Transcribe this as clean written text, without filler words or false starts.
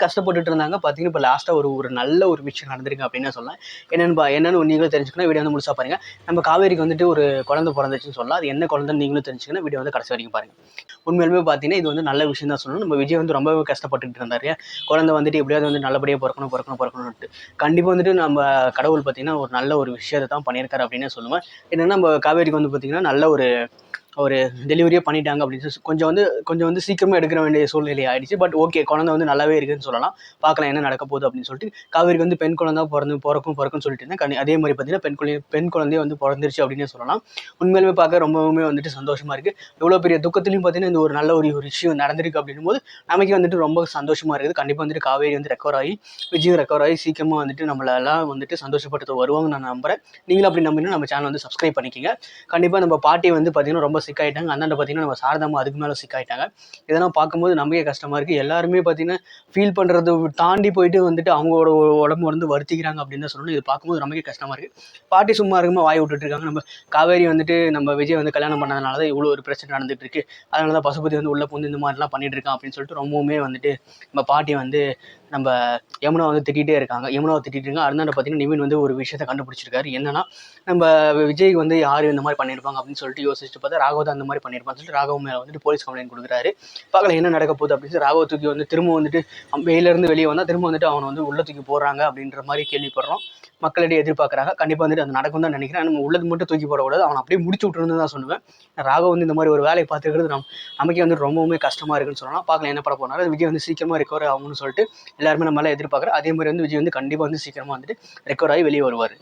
கஷ்டப்பட்டுட்டு இருந்தாங்க. பார்த்தீங்கன்னா, இப்போ லாஸ்ட்டாக ஒரு நல்ல ஒரு விஷயம் நடந்திருக்கு அப்படின்னு சொல்லலாம். என்னன்னு நீங்களும் தெரிஞ்சுக்கணும். வீடியோ வந்து முழுசா பாருங்க. நம்ம காவேரிக்கு வந்துட்டு ஒரு குழந்தை பிறந்துச்சுன்னு சொல்லலாம். அது என்ன குழந்தைன்னு நீங்களும் தெரிஞ்சுக்கணும். வீடியோ வந்து கடைசி வரைக்கும் பாருங்க. உண்மையிலுமே பார்த்தீங்கன்னா, இது வந்து நல்ல விஷயம் தான் சொல்லணும். நம்ம விஜய் வந்து ரொம்பவே கஷ்டப்பட்டுட்டு இருந்தாரு. குழந்தை வந்துட்டு எப்படியாவது வந்து நல்லபடியாக பொறக்கணும்னுட்டு. கண்டிப்பாக வந்துட்டு நம்ம கடவுள் பார்த்தீங்கன்னா, ஒரு நல்ல ஒரு விஷயத்தை தான் பண்ணியிருக்காரு அப்படின்னே சொல்லுவேன். என்னன்னா, நம்ம காவேரிக்கு வந்து பார்த்தீங்கன்னா, நல்ல ஒரு டெலிவரியே பண்ணிட்டாங்க அப்படின்னு கொஞ்சம் வந்து சீக்கிரமாக எடுக்கிற வேண்டிய சூழ்நிலை ஆயிடுச்சு. பட் ஓகே, குழந்தை வந்து நல்லாவே இருக்குன்னு சொல்லலாம். பார்க்கலாம் என்ன நடக்க போகுது அப்படின்னு சொல்லிட்டு. காவேரிக்கு வந்து பெண் குழந்தை பிறக்கும்னு சொல்லிட்டு இருந்தேன். அதே மாதிரி பார்த்தீங்கன்னா பெண் குழந்தையே வந்து பிறந்துருச்சு அப்படின்னே சொல்லலாம். உண்மையிலுமே பார்க்க ரொம்பவுமே வந்துட்டு சந்தோஷமா இருக்கு. எவ்வளோ பெரிய துக்கத்துலையும் பார்த்தீங்கன்னா, இந்த ஒரு நல்ல ஒரு விஷயம் நடந்திருக்கு அப்படின்னும் போது நமக்கு வந்துட்டு ரொம்ப சந்தோஷமா இருக்குது. கண்டிப்பாக வந்துட்டு காவேரி வந்து ரெக்கவர் ஆகி விஜயும் ரெக்கவர் ஆகி சீக்கிரமாக வந்துட்டு நம்மளெல்லாம் வந்துட்டு சந்தோஷப்படுத்த வருவாங்கன்னு நான் நம்புறேன். நீங்களும் அப்படி நம்பினா நம்ம சேனல் வந்து சப்ஸ்கிரைப் பண்ணிக்கோங்க. கண்டிப்பாக நம்ம பாட்டி வந்து பார்த்தீங்கன்னா ரொம்ப சிக் ஆகிட்டாங்க. அந்தாண்ட பார்த்தீங்கன்னா நம்ம சாரதாமா அதுக்கு மேலே சிக் ஆகிட்டாங்க. இதெல்லாம் பார்க்கும்போது நமக்கே கஷ்டமாக இருக்குது. எல்லாருமே பார்த்தீங்கன்னா ஃபீல் பண்ணுறத தாண்டி போயிட்டு வந்துட்டு அவங்களோட உடம்பு வந்து வருத்திக்கிறாங்க அப்படின்னு தான் சொல்லணும். இது பார்க்கும்போது நமக்கே கஷ்டமாக இருக்குது. பாட்டி சும்மா இருக்கும்போது வாய் விட்டுட்டு இருக்காங்க. நம்ம காவேரி வந்துட்டு நம்ம விஜய் வந்து கல்யாணம் பண்ணதுனால தான் இவ்வளோ ஒரு பிரச்சனை நடந்துட்டு இருக்கு. அதனால தான் பசுபதி வந்து உள்ள புகுந்து இந்த மாதிரிலாம் பண்ணிட்டு இருக்கான் அப்படின்னு சொல்லிட்டு ரொம்பவுமே வந்துட்டு நம்ம பாட்டி வந்து நம்ம யமுனா வந்து திட்டிகிட்டே இருக்காங்க. யமுனாவை திட்டிட்டு இருக்காங்க. அதனால பார்த்தீங்கன்னா நிவின் வந்து ஒரு விஷயத்தை கண்டுபிடிச்சிருக்காரு. என்னன்னா, நம்ம விஜய்க்கு வந்து யார் இந்த மாதிரி பண்ணியிருப்பாங்க அப்படின்னு சொல்லிட்டு யோசிச்சுட்டு பார்த்தா ராகவ் தான் அந்த மாதிரி பண்ணியிருப்பான்னு சொல்லிட்டு ராகவ் மேலே வந்துட்டு போலீஸ் கம்ப்ளைண்ட் கொடுக்குறாரு. பார்க்கலாம் என்ன நடக்க போகுது அப்படின்னு சொல்லி ராகவ் தூக்கி வந்து திரும்ப வந்துட்டு வெளியிலேருந்து வெளியே வந்தால் திரும்ப வந்துட்டு அவனை வந்து உள்ள தூக்கி போடுறாங்க அப்படின்ற மாதிரி கேள்விப்படுறோம். மக்களிடையே எதிர்பார்க்குறாங்க. கண்டிப்பாக வந்துட்டு அது நடக்கும் தான் நினைக்கிறேன். நம்ம உள்ளது மட்டும் தூக்கி போடக்கூடாது. அவனை அப்படியே முடிச்சு விட்டுருந்து தான் சொல்லுவேன். ராகவ் வந்து இந்த மாதிரி ஒரு வேலையை பார்த்துக்கிறது நமக்கே வந்து ரொம்பவுமே கஷ்டமாக இருக்குன்னு சொல்லலாம். பார்க்கலாம் என்ன பட போனாலும் விஜய் வந்து சீக்கிரமாக ரெக்கவர் ஆகும்னு சொல்லிட்டு எல்லாருமே நம்ம எல்லாம் எதிர்பார்க்குறோம். அதே மாதிரி வந்து விஜய் வந்து கண்டிப்பாக வந்து சீக்கிரமாக வந்துட்டு ரெக்கவர் ஆகி வெளியே வருவார்.